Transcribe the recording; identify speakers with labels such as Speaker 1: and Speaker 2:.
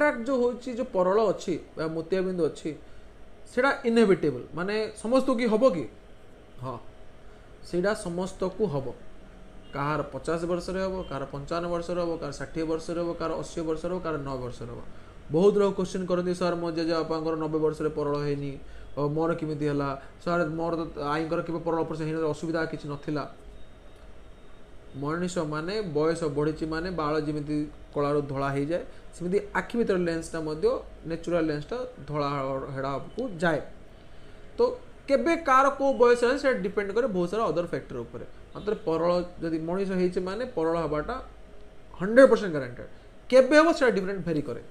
Speaker 1: कैटराक्ट जो होची जो परल अच्छी मोतियाबिंद अच्छी सेटा इनएविटेबल माने समस्त की हबो कि हाँ सेटा समस्त को हबो कहार 50 वर्ष हम कहार 55 वर्ष हम कहार 60 वर्ष हम कहार 80 वर्ष हम कहार 9 वर्ष हम बहुत लोग क्वेश्चन करते सर मो जेजेबापा 90 वर्ष परल है मोर किमी है सर मोर तो आई के परल ऑपरेशन असुविधा किसी नाला मनीष माने बयस बढ़ी माने बाल जमी कलारू धला हो जाए सेमती आखि भर लेंसटा नेचुरल लेंसटा धला हेड़ा को जाए तो केबे कार को बयस से डिपेंड करे बहुत सारा अदर फैक्टर उपर मात्र परल जदि मनीष हो माने परल हवाटा 100% गारंटेड केबे हम से डिफरेंट भेरी करे।